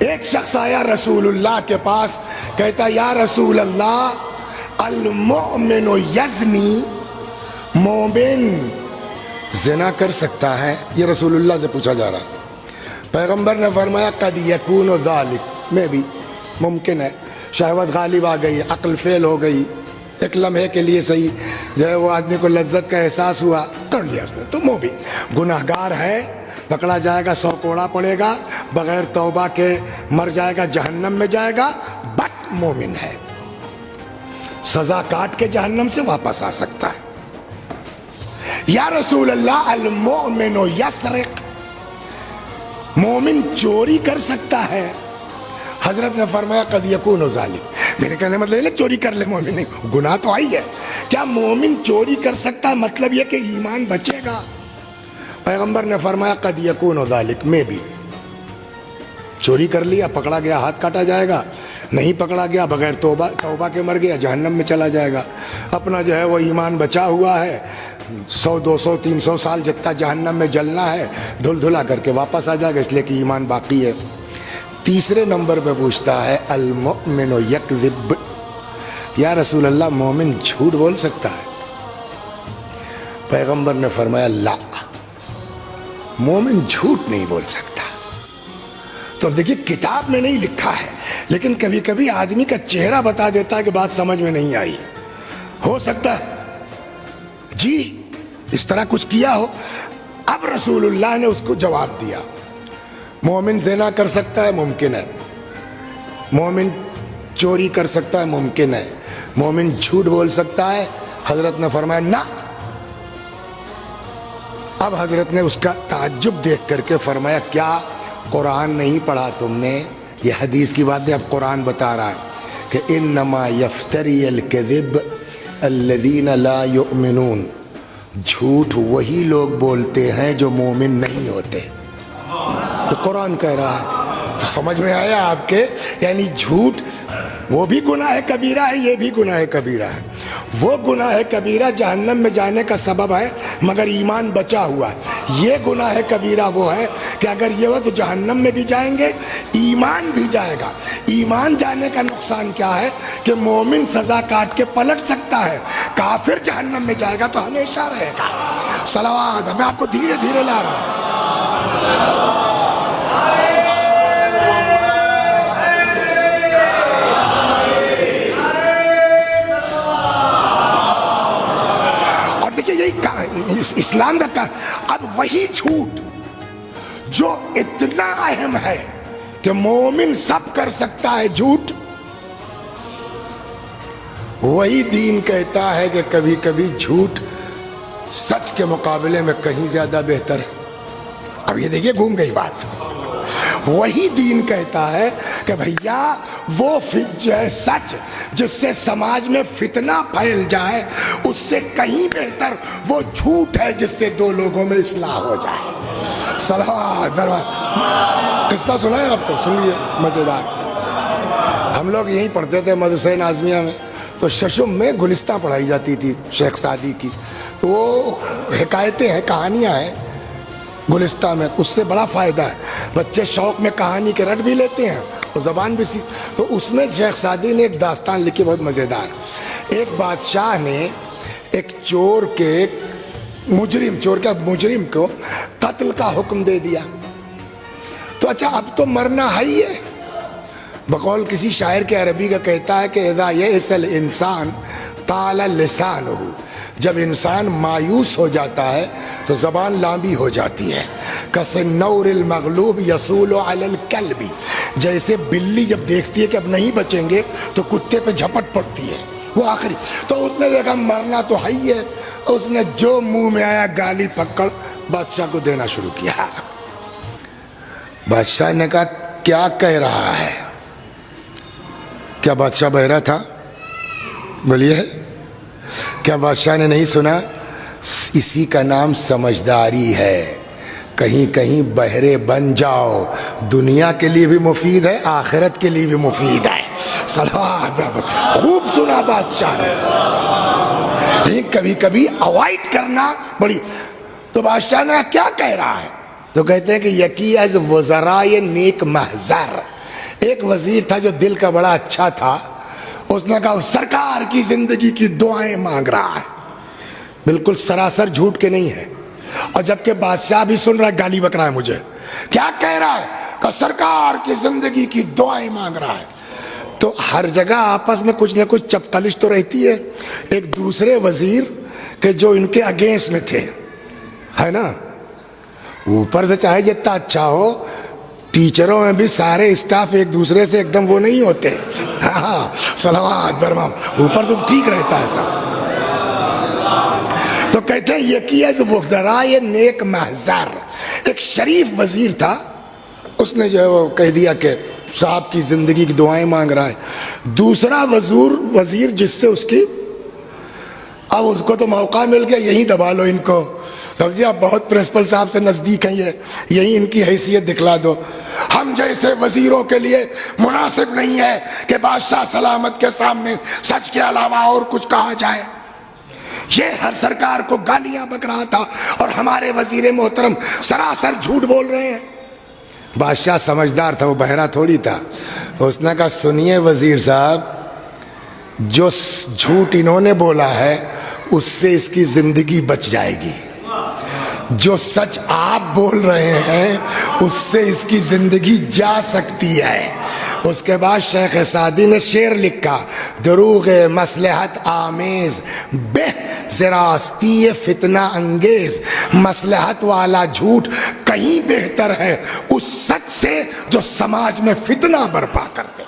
ایک شخص آیا رسول اللہ کے پاس، کہتا یا رسول اللہ المؤمن یزنی، مومن زنا کر سکتا ہے؟ یہ رسول اللہ سے پوچھا جا رہا۔ پیغمبر نے فرمایا قد یکون ذالک، میں بھی ممکن ہے، شہوت غالب آ گئی، عقل فیل ہو گئی، ایک لمحے کے لیے صحیح جو ہے وہ آدمی کو لذت کا احساس ہوا، کر لیا اس نے، تو وہ بھی گناہ گار ہے، پکڑا جائے گا، 100 کوڑا پڑے گا، بغیر توبہ کے مر جائے گا، جہنم میں جائے گا، بٹ مومن ہے، سزا کاٹ کے جہنم سے واپس آ سکتا ہے۔ یا رسول اللہ المؤمن یسرق، مومن چوری کر سکتا ہے؟ حضرت نے فرمایا قد یکون ذالک، میرے کہنے مطلب یہ چوری کر لے، مومن نہیں، گناہ تو آئی ہے، کیا مومن چوری کر سکتا ہے؟ مطلب یہ کہ ایمان بچے گا؟ پیغمبر نے فرمایا قد یکون ذالک، میں بھی چوری کر لیا، پکڑا گیا ہاتھ کاٹا جائے گا، نہیں پکڑا گیا بغیر توبہ کے مر گیا، جہنم میں چلا جائے گا، اپنا جو ہے وہ ایمان بچا ہوا ہے، 100 200 300 سال جتنا جہنم میں جلنا ہے دھل دھلا کر کے واپس آ جائے گا، اس لیے کہ ایمان باقی ہے۔ تیسرے نمبر پہ پوچھتا ہے المؤمن یکذب، یا رسول اللہ مومن جھوٹ بول سکتا ہے؟ پیغمبر نے فرمایا لا، مومن جھوٹ نہیں بول سکتا۔ تو اب دیکھیے کتاب میں نہیں لکھا ہے، لیکن کبھی کبھی آدمی کا چہرہ بتا دیتا ہے کہ بات سمجھ میں نہیں آئی، ہو سکتا ہے جی اس طرح کچھ کیا ہو۔ اب رسول اللہ نے اس کو جواب دیا، مومن زنا کر سکتا ہے؟ ممکن ہے۔ مومن چوری کر سکتا ہے؟ ممکن ہے۔ مومن جھوٹ بول سکتا ہے؟ حضرت نے فرمایا نہ۔ اب حضرت نے اس کا تعجب دیکھ کر کے فرمایا کیا قرآن نہیں پڑھا تم نے؟ یہ حدیث کی بات ہے، اب قرآن بتا رہا ہے کہ انما یفتری الکذب الذین لا یؤمنون، جھوٹ وہی لوگ بولتے ہیں جو مومن نہیں ہوتے، تو قرآن کہہ رہا ہے۔ تو سمجھ میں آیا آپ کے؟ یعنی جھوٹ وہ بھی گناہ کبیرہ ہے، یہ بھی گناہ کبیرہ ہے۔ وہ گناہ کبیرہ جہنم میں جانے کا سبب ہے مگر ایمان بچا ہوا ہے، یہ گناہ کبیرہ وہ ہے کہ اگر یہ ہو تو جہنم میں بھی جائیں گے، ایمان بھی جائے گا۔ ایمان جانے کا نقصان کیا ہے کہ مومن سزا کاٹ کے پلٹ سکتا ہے، کافر جہنم میں جائے گا تو ہمیشہ رہے گا۔ صلوات، میں آپ کو دھیرے دھیرے لا رہا ہوں۔ اسلام کا اب وہی جھوٹ جو اتنا اہم ہے کہ مومن سب کر سکتا ہے جھوٹ، وہی دین کہتا ہے کہ کبھی کبھی جھوٹ سچ کے مقابلے میں کہیں زیادہ بہتر ہے۔ اب یہ دیکھیے گھوم گئی بات، وہی دین کہتا ہے کہ بھیا وہ جو ہے سچ جس سے سماج میں فتنہ پھیل جائے، اس سے کہیں بہتر وہ جھوٹ ہے جس سے دو لوگوں میں اصلاح ہو جائے۔ صلوات۔ قصہ سنا ہے آپ کو؟ سن لیے، مزیدار۔ ہم لوگ یہیں پڑھتے تھے مدرسہ ناظمیہ میں، تو ششم میں گلستہ پڑھائی جاتی تھی شیخ سعدی کی، تو وہ حکایتیں ہیں، کہانیاں ہیں گلستہ میں، اس سے بڑا فائدہ ہے، بچے شوق میں کہانی کے رٹ بھی لیتے ہیں اور زبان بھی سیکھ۔ تو اس میں شیخ سعدی نے ایک داستان لکھی بہت مزیدار۔ ایک بادشاہ نے ایک چور مجرم کو قتل کا حکم دے دیا، تو اچھا اب تو مرنا ہے ہی ہے۔ بقول کسی شاعر کے عربی کا کہتا ہے کہ اذا یئس الانسان طال لسانہ، جب انسان مایوس ہو جاتا ہے تو زبان لامبی ہو جاتی ہے۔ کسنور المغلوب یصول علی الکلب، جیسے بلی جب دیکھتی ہے کہ اب نہیں بچیں گے تو کتے پہ جھپٹ پڑتی ہے، وہ آخری۔ تو اس نے دیکھا مرنا تو ہے ہی ہے، اس نے جو منہ میں آیا گالی پکڑ بادشاہ کو دینا شروع کیا۔ بادشاہ نے کہا کیا کہہ رہا ہے؟ کیا بادشاہ بہرا تھا؟ بولیے، کیا بادشاہ نے نہیں سنا؟ اسی کا نام سمجھداری ہے۔ کہیں کہیں بہرے بن جاؤ، دنیا کے لیے بھی مفید ہے، آخرت کے لیے بھی مفید ہے۔ صلوات، خوب سنا بادشاہ نے، لیکن کبھی کبھی اوائڈ کرنا بڑی۔ تو بادشاہ نے کیا کہہ رہا ہے؟ تو کہتے ہیں کہ یکی از وزرائے نیک محضر، ایک وزیر تھا جو دل کا بڑا اچھا تھا، اس نے کہا سرکار کی زندگی کی دعائیں مانگ رہا ہے، بالکل سراسر جھوٹ کے نہیں ہے، اور جبکہ بادشاہ بھی سن رہا ہے، گالی بک رہا ہے مجھے، کیا کہہ رہا ہے کہ سرکار کی زندگی کی دعائیں مانگ رہا ہے۔ تو ہر جگہ آپس میں کچھ نہ کچھ چپقلش تو رہتی ہے۔ ایک دوسرے وزیر کہ جو ان کے اگینسٹ میں تھے، ہے نا، اوپر سے چاہے جتنا اچھا ہو، ٹیچروں میں بھی سارے اسٹاف ایک دوسرے سے ایک دم وہ نہیں ہوتے، ہاں صلوات برمام، اوپر تو ٹھیک رہتا ہے سب۔ تو کہتے ہیں یہ کیا جو وقدرائے نیک محضر، ایک شریف وزیر تھا، اس نے جو کہہ دیا کہ صاحب کی زندگی کی دعائیں مانگ رہا ہے۔ دوسرا وزیر جس سے اس کی، اب اس کو تو موقع مل گیا، یہی دبا لو ان کو، سمجھے، اب بہت پرنسپل صاحب سے نزدیک ہیں یہ، یہی ان کی حیثیت دکھلا دو۔ ہم جیسے وزیروں کے لیے مناسب نہیں ہے کہ بادشاہ سلامت کے سامنے سچ کے علاوہ اور کچھ کہا جائے۔ یہ ہر سرکار کو گالیاں بک رہا تھا اور ہمارے وزیر محترم سراسر جھوٹ بول رہے ہیں۔ بادشاہ سمجھدار تھا، وہ بہرا تھوڑی تھا، اس نے کہا سنیے وزیر صاحب، جو جھوٹ انہوں نے بولا ہے اس سے اس کی زندگی بچ جائے گی، جو سچ آپ بول رہے ہیں اس سے اس کی زندگی جا سکتی ہے۔ اس کے بعد شیخ سعدی نے شعر لکھا، دروغ مصلحت آمیز بہ زراستی فتنہ انگیز، مصلحت والا جھوٹ کہیں بہتر ہے اس سچ سے جو سماج میں فتنہ برپا کرتے۔